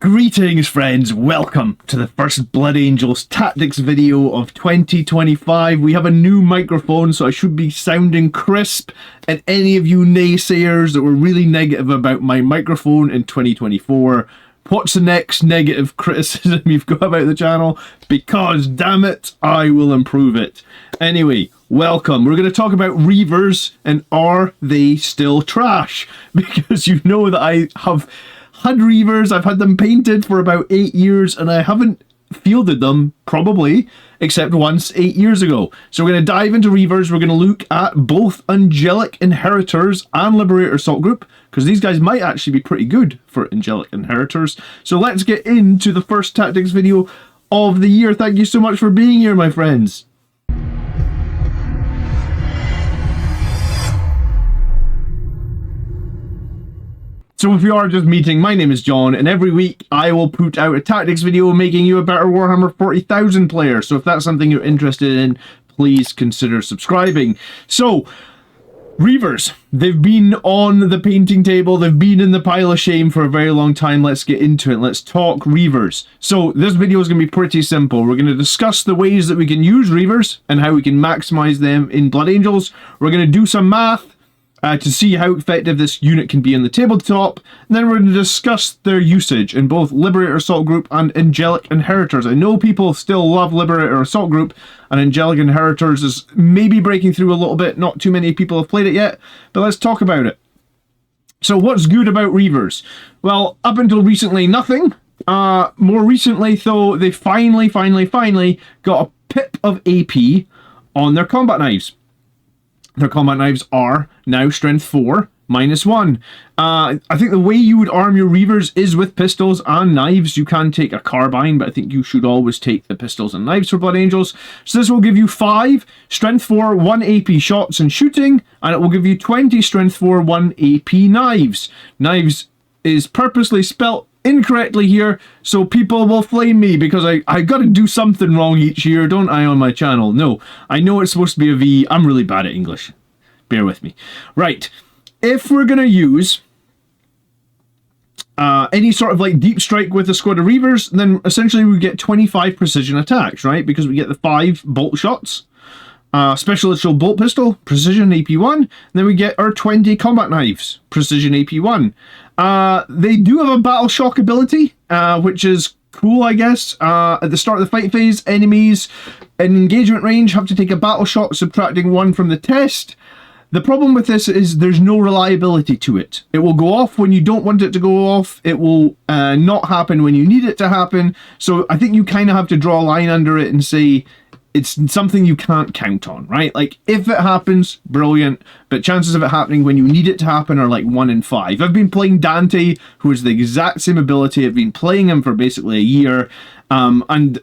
Greetings friends, welcome to the first Blood Angels tactics video of 2025. We have a new microphone, so I should be sounding crisp, and any of you naysayers that were really negative about my microphone in 2024, what's the next negative criticism you've got about the channel? Because damn it, I will improve it. Anyway, welcome. We're going to talk about Reavers and are they still trash? Because you know that I have had Reavers, I've had them painted for about 8 years and I haven't fielded them, probably, except once 8 years ago. So we're going to dive into Reavers. We're going to look at both Angelic Inheritors and Liberator Assault Group, because these guys might actually be pretty good for Angelic Inheritors. So let's get into the first tactics video of the year. Thank you so much for being here, my friends. So if you are just meeting, my name is John, and every week I will put out a tactics video making you a better Warhammer 40,000 player. So if that's something you're interested in, please consider subscribing. So, Reavers, they've been on the painting table, they've been in the pile of shame for a very long time. Let's get into it. Let's talk Reavers. So this video is going to be pretty simple. We're going to discuss the ways that we can use Reavers and how we can maximize them in Blood Angels. We're going to do some math to see how effective this unit can be on the tabletop, and then we're going to discuss their usage in both Liberator Assault Group and Angelic Inheritors. I know people still love Liberator Assault Group, and Angelic Inheritors is maybe breaking through a little bit. Not too many people have played it yet, but let's talk about it. So what's good about Reavers? Well, up until recently, nothing. More recently, though, they finally got a pip of AP on their combat knives. Their combat knives are now strength 4, -1. I think the way you would arm your Reavers is with pistols and knives. You can take a carbine, but I think you should always take the pistols and knives for Blood Angels. So this will give you 5 strength 4, 1 AP shots and shooting, and it will give you 20 strength 4, 1 AP knives. Knives is purposely spelt incorrectly here, so people will flame me because I gotta do something wrong each year, don't I, on my channel? No, I know it's supposed to be a V. I'm really bad at English. Bear with me. Right, if we're gonna use any sort of like deep strike with a squad of Reavers, then essentially we get 25 precision attacks, right? Because we get the 5 bolt shots, special literal bolt pistol, precision AP1, and then we get our 20 combat knives, precision AP1. They do have a battle shock ability, which is cool, I guess. At the start of the fight phase, enemies in engagement range have to take a battle shock, subtracting 1 from the test. The problem with this is there's no reliability to it. It will go off when you don't want it to go off. It will not happen when you need it to happen. So I think you kind of have to draw a line under it and say it's something you can't count on, right? Like, if it happens, brilliant, but chances of it happening when you need it to happen are like 1 in 5. I've been playing Dante, who has the exact same ability. I've been playing him for basically a year, and,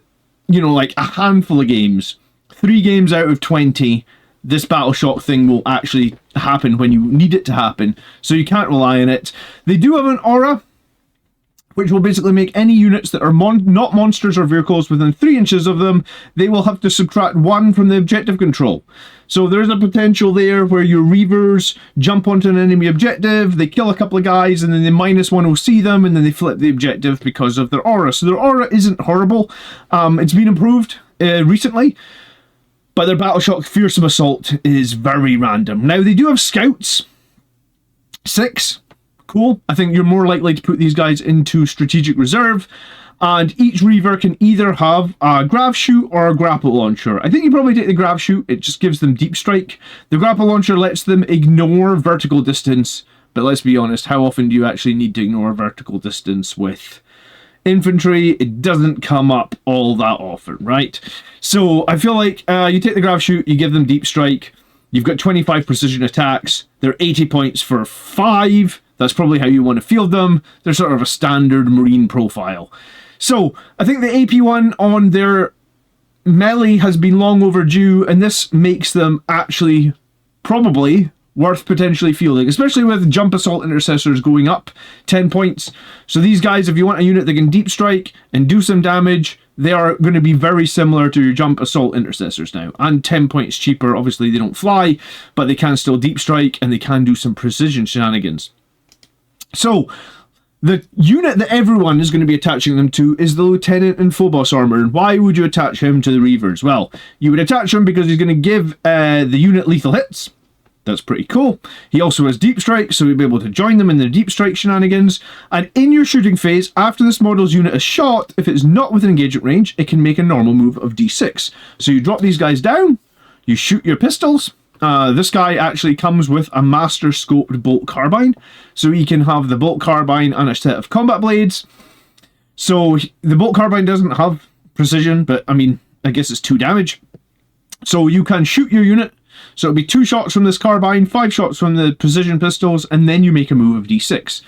you know, like a handful of games, 3 games out of 20, this battle shock thing will actually happen when you need it to happen, so you can't rely on it. They do have an aura, which will basically make any units that are not monsters or vehicles within 3 inches of them, they will have to subtract 1 from the objective control. So there's a potential there where your Reavers jump onto an enemy objective, they kill a couple of guys, and then they -1 will see them, and then they flip the objective because of their aura. So their aura isn't horrible. It's been improved recently, but their battle shock fearsome assault is very random. Now they do have scouts, 6. Cool. I think you're more likely to put these guys into strategic reserve, and each Reaver can either have a grav shoot or a grapple launcher. I think you probably take the grav shoot. It just gives them deep strike. The grapple launcher lets them ignore vertical distance, but let's be honest, how often do you actually need to ignore vertical distance with infantry? It doesn't come up all that often, right? So I feel like you take the grav shoot, you give them deep strike, you've got 25 precision attacks, they're 80 points for 5. That's probably how you want to field them. They're sort of a standard Marine profile. So I think the AP1 on their melee has been long overdue, and this makes them actually probably worth potentially fielding, especially with jump assault intercessors going up 10 points. So these guys, if you want a unit that can deep strike and do some damage, they are going to be very similar to your jump assault intercessors now, and 10 points cheaper. Obviously they don't fly, but they can still deep strike and they can do some precision shenanigans. So The unit that everyone is going to be attaching them to is the Lieutenant in Phobos armor. And why would you attach him to the Reavers? Well, you would attach him because he's going to give the unit lethal hits. That's pretty cool. He also has deep strike, so you'll be able to join them in the deep strike shenanigans. And in your shooting phase, after this model's unit is shot, if it's not within engagement range, it can make a normal move of d6. So you drop these guys down, you shoot your pistols. This guy actually comes with a master scoped bolt carbine, so he can have the bolt carbine and a set of combat blades. So the bolt carbine doesn't have precision, but I mean, I guess it's 2 damage. So you can shoot your unit. So it'll be 2 shots from this carbine, 5 shots from the precision pistols, and then you make a move of d6.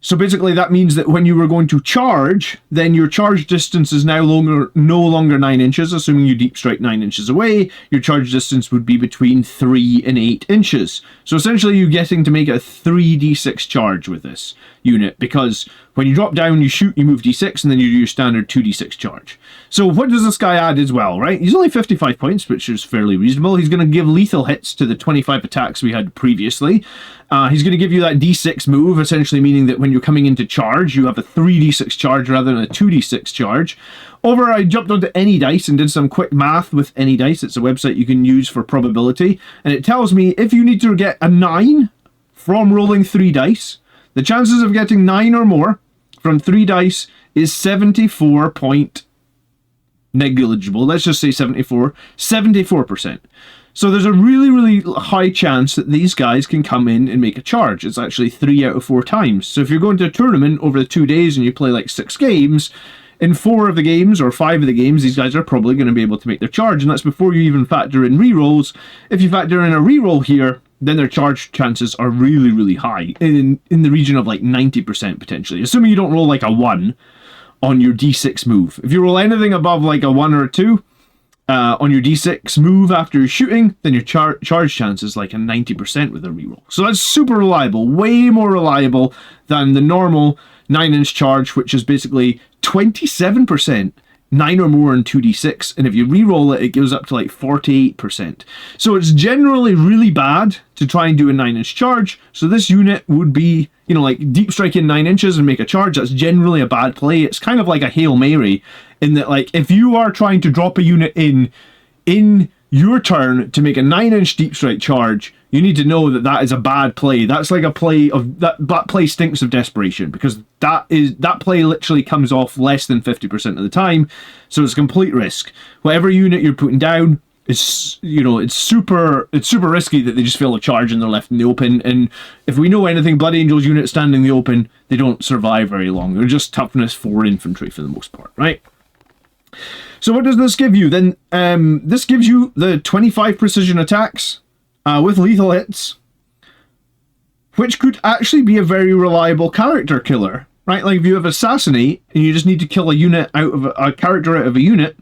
So basically that means that when you were going to charge, then your charge distance is no longer 9 inches, assuming you deep strike 9 inches away. Your charge distance would be between 3 and 8 inches. So essentially you're getting to make a 3d6 charge with this unit, because when you drop down, you shoot, you move d6, and then you do your standard 2d6 charge. So what does this guy add as well, right? He's only 55 points, which is fairly reasonable. He's going to give lethal hits to the 25 attacks we had previously. He's going to give you that d6 move, essentially meaning that when you're coming into charge, you have a 3d6 charge rather than a 2d6 charge. I jumped onto Any Dice and did some quick math with Any Dice. It's a website you can use for probability. And it tells me if you need to get a 9 from rolling 3 dice, the chances of getting 9 or more from 3 dice is 74 point negligible. Let's just say 74%. So there's a really, really high chance that these guys can come in and make a charge. It's actually 3 out of 4 times. So if you're going to a tournament over the 2 days and you play like 6 games, in 4 of the games or 5 of the games, these guys are probably going to be able to make their charge. And that's before you even factor in rerolls. If you factor in a reroll here, then their charge chances are really, really high. In the region of like 90% potentially. Assuming you don't roll like a 1 on your d6 move. If you roll anything above like a 1 or a 2, on your d6 move after you're shooting, then your charge chance is like a 90% with a reroll. So that's super reliable, way more reliable than the normal 9-inch charge, which is basically 27%, 9 or more in 2d6, and if you reroll it, it goes up to like 48%. So it's generally really bad to try and do a 9-inch charge, so this unit would be, you know, like deep strike in 9 inches and make a charge. That's generally a bad play. It's kind of like a Hail Mary, in that like if you are trying to drop a unit in your turn to make a 9-inch deep strike charge, you need to know that that is a bad play. That's like a play of that play stinks of desperation, because that play literally comes off less than 50% of the time. So it's a complete risk. Whatever unit you're putting down is, you know, it's super risky that they just fail a charge and they're left in the open. And if we know anything, Blood Angels units standing in the open, they don't survive very long. They're just toughness 4 infantry for the most part, right? So what does this give you? Then this gives you the 25 precision attacks with lethal hits, which could actually be a very reliable character killer, right? Like if you have Assassinate and you just need to kill a unit out of a character out of a unit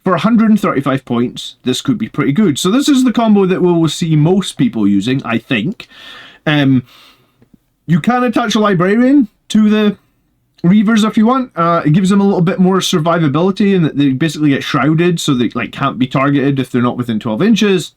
for 135 points, this could be pretty good. So this is the combo that we will see most people using, I think. You can attach a Librarian to the Reavers if you want. It gives them a little bit more survivability, and that they basically get shrouded, so they like can't be targeted if they're not within 12 inches.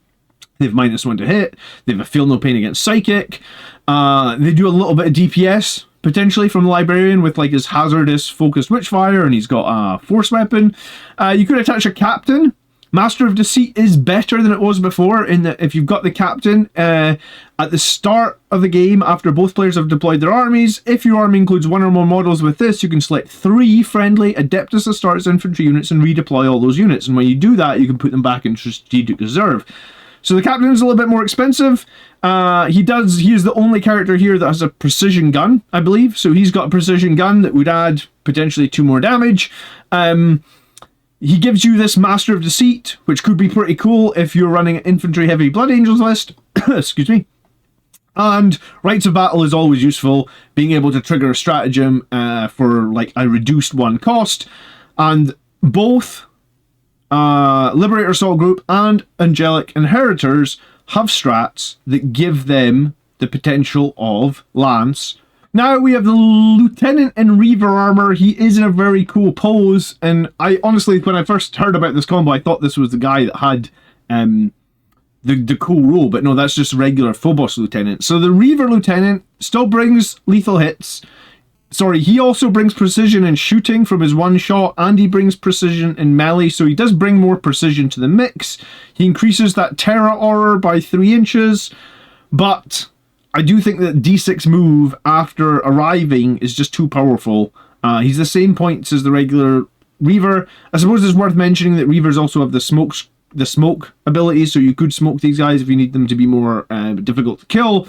They have -1 to hit. They have a feel no pain against psychic. They do a little bit of DPS potentially from the Librarian with like his hazardous focused witchfire, and he's got a force weapon. You could attach a captain. Master of Deceit is better than it was before, in that if you've got the captain at the start of the game after both players have deployed their armies, if your army includes 1 or more models with this, you can select 3 friendly Adeptus Astartes infantry units and redeploy all those units. And when you do that, you can put them back in strategic reserve. So the captain is a little bit more expensive. He is the only character here that has a precision gun, I believe. So he's got a precision gun that would add potentially 2 more damage. He gives you this Master of Deceit, which could be pretty cool if you're running an infantry heavy Blood Angels list. Excuse me. And Rites of Battle is always useful, being able to trigger a stratagem for like a reduced 1 cost. And both Liberator Assault Group and Angelic Inheritors have strats that give them the potential of Lance. Now we have the Lieutenant in Reaver armor. He is in a very cool pose, and I honestly, when I first heard about this combo, I thought this was the guy that had the cool role, but no, that's just regular Phobos Lieutenant. So the Reaver Lieutenant still brings lethal hits. Sorry, he also brings precision in shooting from his one shot, and he brings precision in melee, so he does bring more precision to the mix. He increases that Terra Aura by 3 inches, but I do think that D6 move after arriving is just too powerful. He's the same points as the regular Reaver. I suppose it's worth mentioning that Reavers also have the smoke ability, so you could smoke these guys if you need them to be more difficult to kill.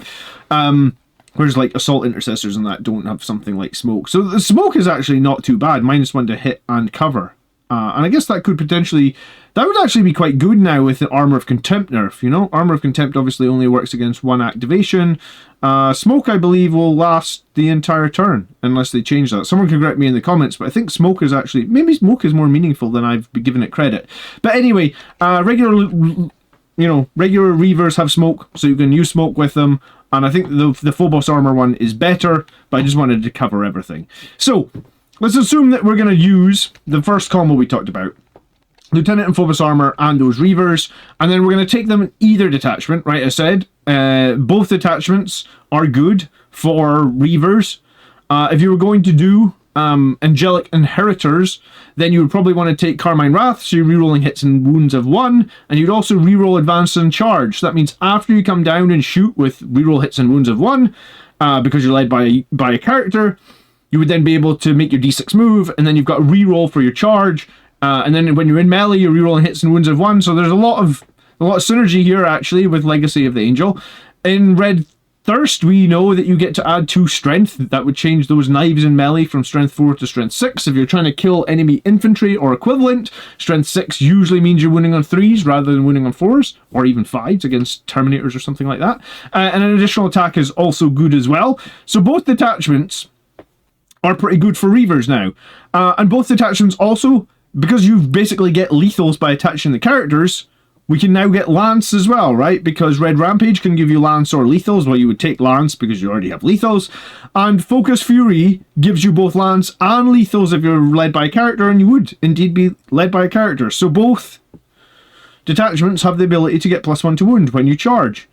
Whereas like assault intercessors and that don't have something like smoke. So the smoke is actually not too bad. -1 to hit and cover. And I guess that could potentially... That would actually be quite good now with the Armor of Contempt nerf, you know? Armor of Contempt obviously only works against 1 activation. Smoke, I believe, will last the entire turn, unless they change that. Someone can correct me in the comments, but I think smoke is actually... Maybe smoke is more meaningful than I've been given it credit. But anyway, regular Reavers have smoke, so you can use smoke with them. And I think the phobos armor one is better, but I just wanted to cover everything. So, let's assume that we're going to use the first combo we talked about. Lieutenant and phobos armor and those Reavers. And then we're going to take them in either detachment, right? I said both detachments are good for Reavers. If you were going to do Angelic Inheritors, then you would probably want to take Carmine Wrath, so you're rerolling hits and wounds of 1, and you'd also reroll Advance and Charge. So that means after you come down and shoot with reroll hits and wounds of 1, because you're led by a character, you would then be able to make your D6 move, and then you've got a reroll for your charge, and then when you're in melee, you're rerolling hits and wounds of 1. So there's a lot of synergy here actually with Legacy of the Angel. In Red Thirst, we know that you get to add 2 strength. That would change those knives in melee from strength 4 to strength 6. If you're trying to kill enemy infantry or equivalent, strength 6 usually means you're winning on 3s rather than winning on 4s, or even 5s against Terminators or something like that. And an additional attack is also good as well. So both detachments are pretty good for Reavers now. And both detachments also, because you basically get lethals by attaching the characters, we can now get Lance as well, right? Because Red Rampage can give you Lance or Lethals. Well, you would take Lance because you already have Lethals. And Focus Fury gives you both Lance and Lethals if you're led by a character, and you would indeed be led by a character. So both detachments have the ability to get +1 to wound when you charge.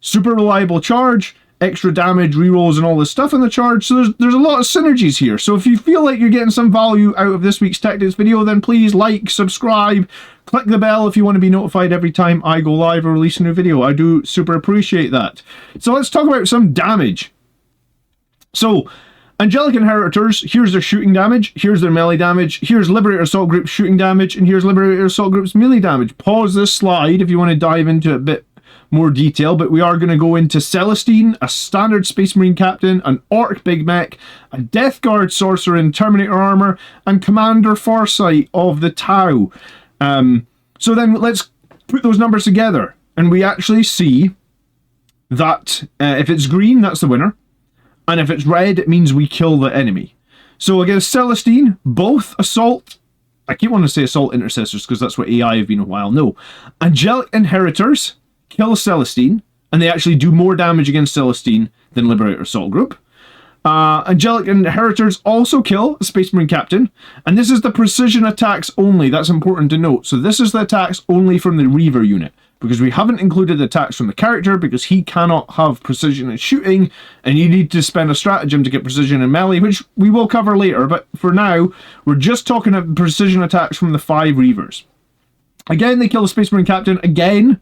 Super reliable charge, extra damage, rerolls, and all this stuff in the charge. So there's a lot of synergies here. So if you feel like you're getting some value out of this week's tactics video, then please like, subscribe, click the bell if you want to be notified every time I go live or release a new video. I do super appreciate that. So let's talk about some damage. So, Angelic Inheritors, here's their shooting damage, here's their melee damage, here's Liberator Assault Group's shooting damage, and here's Liberator Assault Group's melee damage. Pause this slide if you want to dive into it a bit more detail, but we are going to go into Celestine, a standard Space Marine Captain, an Orc Big Mech, a Death Guard Sorcerer in Terminator armor, and Commander Farsight of the Tau. So then let's put those numbers together, and we actually see that if it's green, that's the winner, and if it's red, it means we kill the enemy. So against Celestine, both Assault, I keep wanting to say Assault Intercessors because that's what AI have been a while, no. Angelic Inheritors kill Celestine, and they actually do more damage against Celestine than Liberator Assault Group. Angelic Inheritors also kill a Space Marine Captain, and this is the precision attacks only. That's important to note. So this is the attacks only from the Reaver unit, because we haven't included attacks from the character because he cannot have precision in shooting, and you need to spend a stratagem to get precision in melee, which we will cover later. But for now, we're just talking about precision attacks from the 5 Reavers. Again, they kill a Space Marine Captain. Again,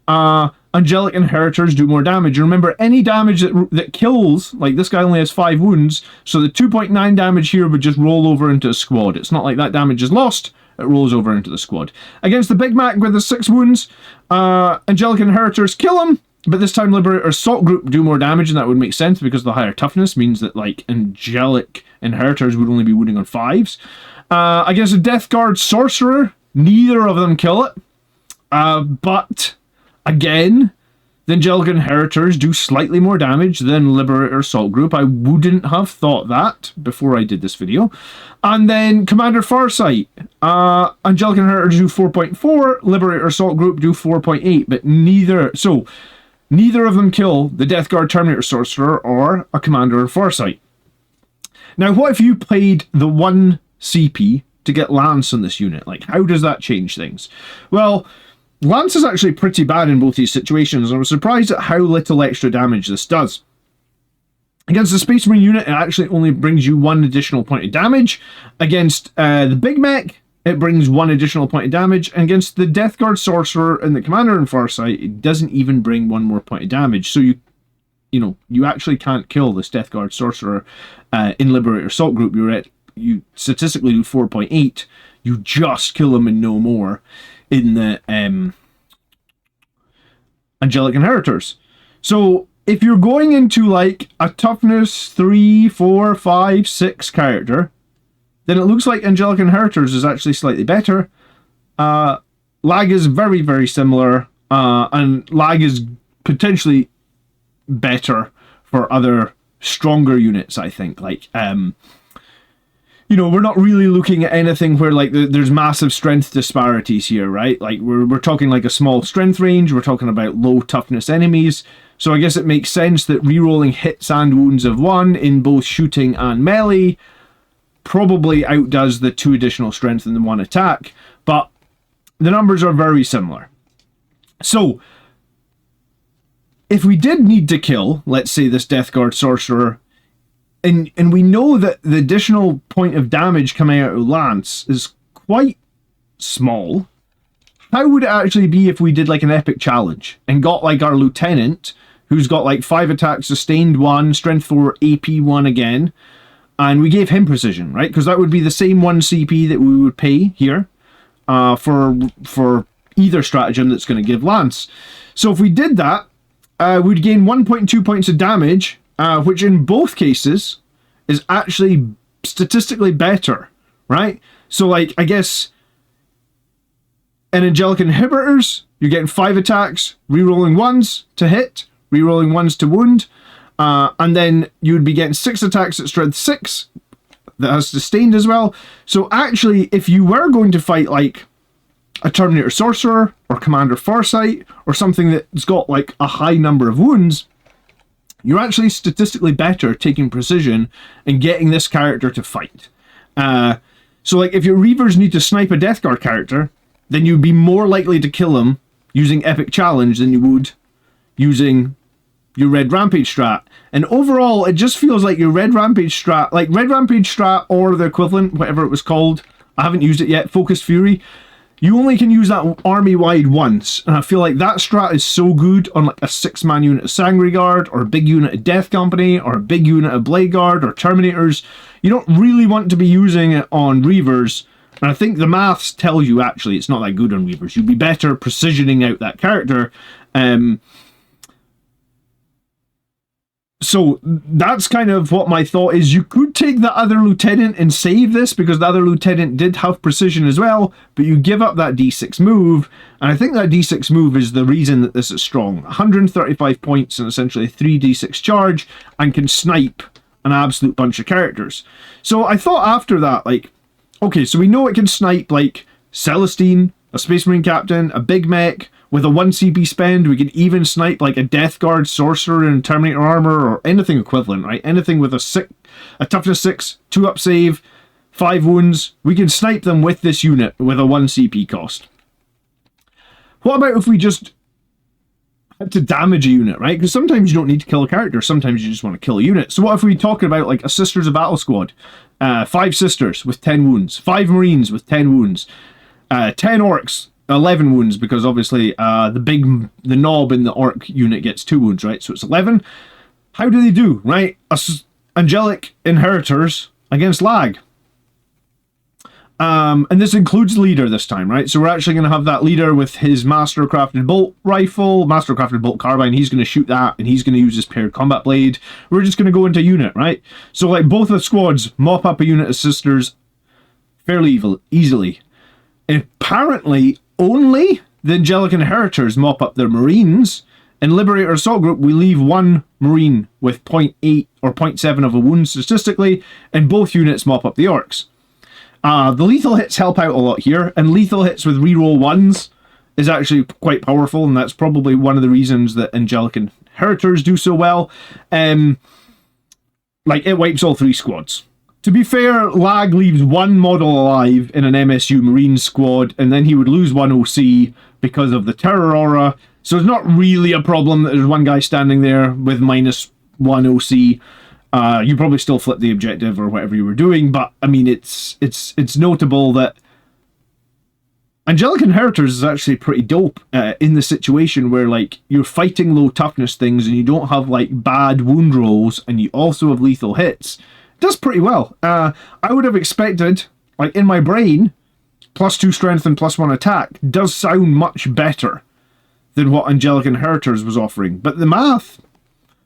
Angelic Inheritors do more damage. Remember, any damage that kills, like this guy only has 5 wounds, so the 2.9 damage here would just roll over into a squad. It's not like that damage is lost, it rolls over into the squad. Against the Big Mac with the 6 wounds, Angelic Inheritors kill him, but this time Liberator Assault Group do more damage, and that would make sense because the higher toughness means that like Angelic Inheritors would only be wounding on 5s. Against a Death Guard Sorcerer, neither of them kill it, but again, the Angelic Inheritors do slightly more damage than Liberator Assault Group. I wouldn't have thought that before I did this video. And then Commander Farsight. Angelic Inheritors do 4.4, Liberator Assault Group do 4.8, but neither of them kill the Death Guard Terminator Sorcerer or a Commander Farsight. Now, what if you played the 1 CP to get Lance on this unit? Like, how does that change things? Well, Lance is actually pretty bad in both these situations, and I was surprised at how little extra damage this does. Against the Space Marine unit, it actually only brings you 1 additional point of damage. Against the Big Mech, it brings 1 additional point of damage. And against the Death Guard Sorcerer and the Commander in Farsight, it doesn't even bring 1 more point of damage. So you actually can't kill this Death Guard Sorcerer in Liberator Assault Group. You statistically do 4.8. You just kill him and no more in the Angelic Inheritors. So if you're going into like a toughness 3, 4, 5, 6 character, then it looks like Angelic Inheritors is actually slightly better. Lag is very, very similar, and lag is potentially better for other stronger units, I think. Like, we're not really looking at anything where like there's massive strength disparities here, right? Like we're talking like a small strength range. We're talking about low toughness enemies. So I guess it makes sense that rerolling hits and wounds of 1 in both shooting and melee probably outdoes the 2 additional strength in the 1 attack, but the numbers are very similar. So if we did need to kill, let's say, this Death Guard Sorcerer, and we know that the additional point of damage coming out of Lance is quite small, how would it actually be if we did like an epic challenge and got like our lieutenant, who's got like 5 attacks, sustained 1, strength 4, AP 1 again, and we gave him precision, right? Because that would be the same 1 CP that we would pay here for either stratagem that's going to give Lance. So if we did that, we'd gain 1.2 points of damage, which in both cases is actually statistically better, right? So like, I guess in Angelic Inhibitors, you're getting 5 attacks, rerolling 1s to hit, rerolling 1s to wound, and then you would be getting 6 attacks at strength 6 that has sustained as well. So actually, if you were going to fight like a Terminator Sorcerer or Commander Farsight or something that's got like a high number of wounds, you're actually statistically better taking precision and getting this character to fight. So like if your Reavers need to snipe a Death Guard character, then you'd be more likely to kill him using Epic Challenge than you would using your Red Rampage strat. And overall, it just feels like your Red Rampage strat, like Red Rampage strat or the equivalent, whatever it was called, I haven't used it yet, Focused Fury, you only can use that army-wide once. And I feel like that strat is so good on like a 6-man unit of Sangre Guard, or a big unit of Death Company, or a big unit of Blade Guard, or Terminators. You don't really want to be using it on Reavers. And I think the maths tell you actually it's not that good on Reavers. You'd be better precisioning out that character. So that's kind of what my thought is. You could take the other lieutenant and save this, because the other lieutenant did have precision as well, but you give up that D6 move, and I think that D6 move is the reason that this is strong. 135 points and essentially a 3d6 charge, and can snipe an absolute bunch of characters. So I thought after that, like, okay, so we know it can snipe like Celestine, a Space Marine Captain, a Big Mech. With a 1 CP spend, we can even snipe like a Death Guard Sorcerer in Terminator armor, or anything equivalent, right? Anything with a toughness 6, 2-up save, 5 wounds. We can snipe them with this unit with a 1 CP cost. What about if we just had to damage a unit, right? Because sometimes you don't need to kill a character, sometimes you just want to kill a unit. So what if we talk about like a Sisters of Battle squad? 5 Sisters with 10 wounds, 5 Marines with 10 wounds, 10 Orcs, 11 wounds, because obviously the knob in the Orc unit gets 2 wounds, right? So it's 11. How do they do, right? Angelic Inheritors against lag. And this includes leader this time, right? So we're actually going to have that leader with his Master-Crafted Bolt Rifle, Master-Crafted Bolt Carbine. He's going to shoot that, and he's going to use his Paired Combat Blade. We're just going to go into unit, right? So like both the squads mop up a unit of Sisters fairly easily. Apparently, only the Angelic Inheritors mop up their Marines. In Liberator Assault Group, we leave 1 Marine with 0.8 or 0.7 of a wound statistically, and both units mop up the Orcs. The lethal hits help out a lot here, and lethal hits with reroll 1s is actually quite powerful, and that's probably one of the reasons that Angelic Inheritors do so well. Like, it wipes all 3 squads. To be fair, lag leaves 1 model alive in an MSU Marine squad, and then he would lose 1 OC because of the Terror Aura. So it's not really a problem that there's 1 guy standing there with -1 OC. You probably still flip the objective or whatever you were doing, but I mean, it's notable that Angelic Inheritors is actually pretty dope in the situation where, like, you're fighting low toughness things and you don't have, like, bad wound rolls and you also have lethal hits. It does pretty well. I would have expected, like, in my brain, +2 strength and +1 attack does sound much better than what Angelic Inheritors was offering. But the math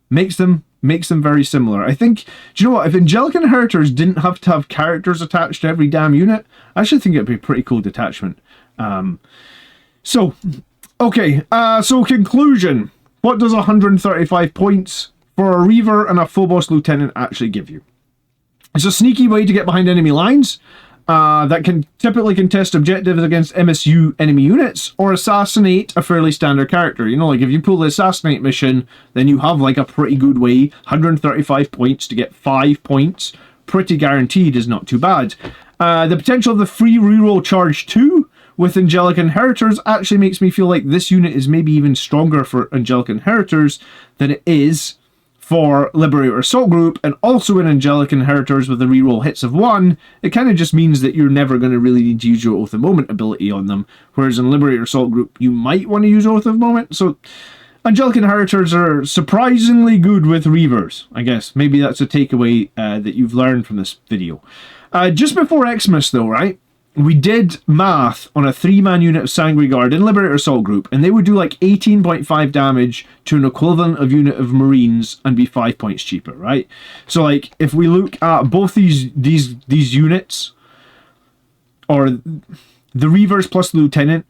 makes them very similar. I think, do you know what? If Angelic Inheritors didn't have to have characters attached to every damn unit, I actually think it'd be a pretty cool detachment. So conclusion. What does 135 points for a Reaver and a Phobos Lieutenant actually give you? It's a sneaky way to get behind enemy lines that can typically contest objectives against MSU enemy units or assassinate a fairly standard character. You know, like if you pull the assassinate mission, then you have like a pretty good way. 135 points to get 5 points. Pretty guaranteed is not too bad. The potential of the free reroll charge 2 with Angelic Inheritors actually makes me feel like this unit is maybe even stronger for Angelic Inheritors than it is for Liberator Assault Group, and also in Angelic Inheritors with the reroll hits of 1, it kind of just means that you're never going to really need to use your Oath of Moment ability on them, whereas in Liberator Assault Group you might want to use Oath of Moment. So Angelic Inheritors are surprisingly good with Reavers, I guess. Maybe that's a takeaway that you've learned from this video. Just before Xmas though, right? We did math on a 3-man unit of Sangry Guard in Liberator Assault Group, and they would do like 18.5 damage to an equivalent of unit of Marines and be 5 points cheaper, right? So like if we look at both these units, or the Reavers plus the Lieutenant,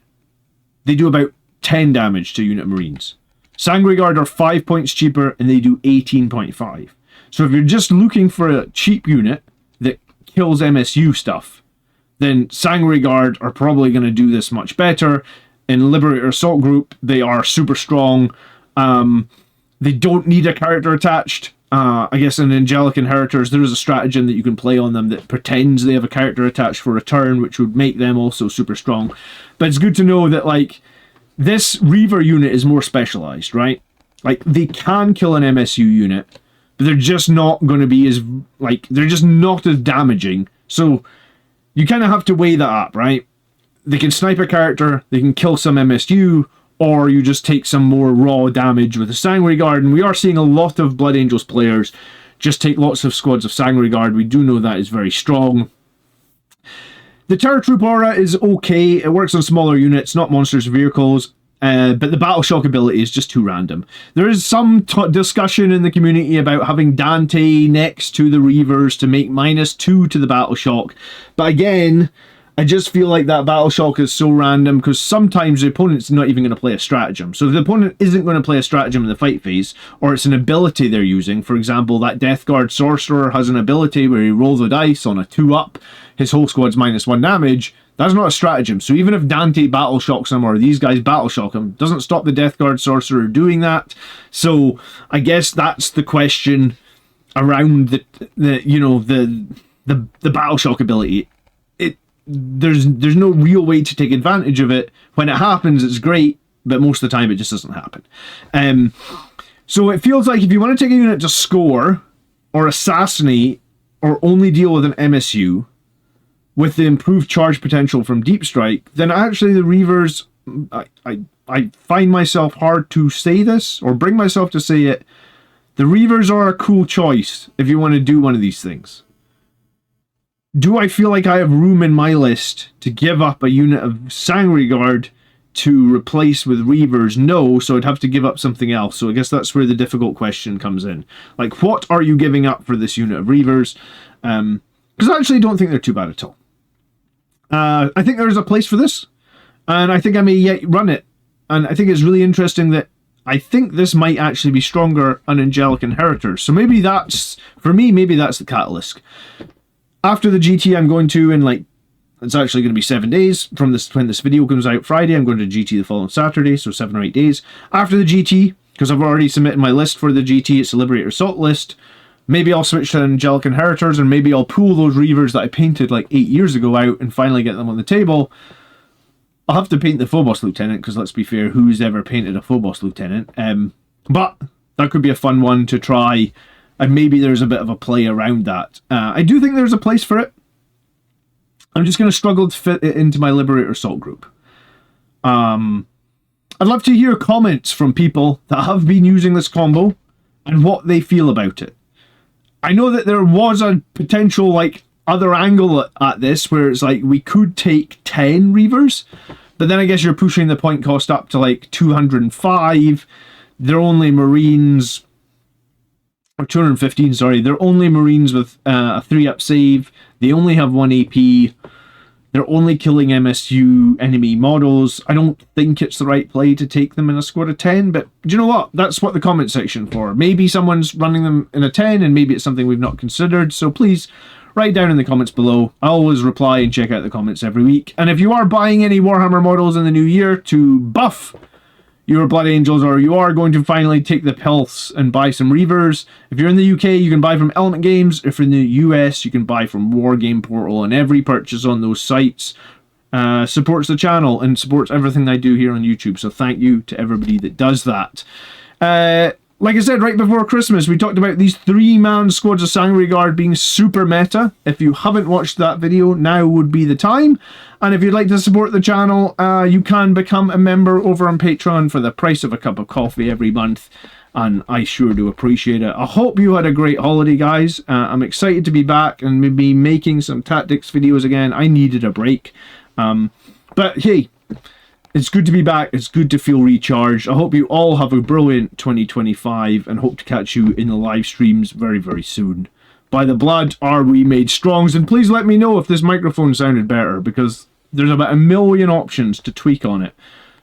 they do about 10 damage to unit of Marines. Sangry Guard are 5 points cheaper and they do 18.5. So if you're just looking for a cheap unit that kills MSU stuff, then Sangry Guard are probably going to do this much better. In Liberator Assault Group, they are super strong. They don't need a character attached. I guess in Angelic Inheritors, there is a stratagem that you can play on them that pretends they have a character attached for a turn, which would make them also super strong. But it's good to know that, like, this Reaver unit is more specialized, right? Like, they can kill an MSU unit, but they're just not going to be as, like, they're just not as damaging. So you kind of have to weigh that up, right? They can snipe a character, they can kill some MSU, or you just take some more raw damage with a Sangry Guard. And we are seeing a lot of Blood Angels players just take lots of squads of Sangry Guard. We do know that is very strong. The Terror Troop aura is okay. It works on smaller units, not monsters or vehicles. But the Battle Shock ability is just too random. There is some discussion in the community about having Dante next to the Reavers to make -2 to the Battle Shock. But again, I just feel like that Battle Shock is so random because sometimes the opponent's not even going to play a stratagem. So if the opponent isn't going to play a stratagem in the fight phase, or it's an ability they're using, for example, that Death Guard Sorcerer has an ability where he rolls a dice on a 2-up, his whole squad's -1 damage. That's not a stratagem. So even if Dante battle shocks him or these guys battle shock him, doesn't stop the Death Guard Sorcerer doing that. So I guess that's the question around the battle shock ability. There's no real way to take advantage of it. When it happens, it's great, but most of the time it just doesn't happen. So it feels like if you want to take a unit to score or assassinate or only deal with an MSU, with the improved charge potential from Deep Strike, then actually the Reavers, I find myself hard to say this, or bring myself to say it, the Reavers are a cool choice if you want to do one of these things. Do I feel like I have room in my list to give up a unit of Sangry Guard to replace with Reavers? No, so I'd have to give up something else. So I guess that's where the difficult question comes in. Like, what are you giving up for this unit of Reavers? Because I actually don't think they're too bad at all. I think there's a place for this, and I think I may yet run it. And I think it's really interesting that I think this might actually be stronger on Angelic Inheritors. So maybe that's, for me, maybe that's the catalyst. After the GT, I'm going to, in like, it's actually going to be 7 days from this, when this video comes out Friday, I'm going to GT the following Saturday, so 7 or 8 days. After the GT, because I've already submitted my list for the GT, it's the Liberator Assault list. Maybe I'll switch to Angelic Inheritors, and maybe I'll pull those Reavers that I painted like 8 years ago out and finally get them on the table. I'll have to paint the Phobos Lieutenant, because let's be fair, who's ever painted a Phobos Lieutenant? But that could be a fun one to try and maybe there's a bit of a play around that. I do think there's a place for it. I'm just going to struggle to fit it into my Liberator Assault group. I'd love to hear comments from people that have been using this combo and what they feel about it. I know that there was a potential like other angle at this where it's like we could take 10 Reavers, but then I guess you're pushing the point cost up to like 205. They're only Marines, or 215, sorry. They're only Marines with a 3-up save. They only have 1 AP. They're only killing MSU enemy models. I don't think it's the right play to take them in a squad of 10, but do you know what? That's what the comment section for. Maybe someone's running them in a 10, and maybe it's something we've not considered, so please write down in the comments below. I always reply and check out the comments every week. And if you are buying any Warhammer models in the new year to buff your Blood Angels, or you are going to finally take the pulse and buy some Reavers, if you're in the UK, you can buy from Element Games. If you're in the US, you can buy from War Game Portal, and every purchase on those sites supports the channel and supports everything I do here on YouTube. So thank you to everybody that does that. Like I said, right before Christmas, we talked about these 3-man squads of Sangre Guard being super meta. If you haven't watched that video, now would be the time. And if you'd like to support the channel, you can become a member over on Patreon for the price of a cup of coffee every month. And I sure do appreciate it. I hope you had a great holiday, guys. I'm excited to be back and maybe making some tactics videos again. I needed a break. But hey, it's good to be back. It's good to feel recharged. I hope you all have a brilliant 2025 and hope to catch you in the live streams very, very soon. By the blood are we made strongs, and please let me know if this microphone sounded better, because there's about 1 million options to tweak on it.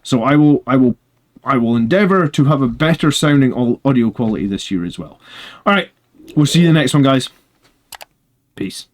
So I will endeavor to have a better sounding audio quality this year as well. All right, we'll see you in the next one, guys. Peace.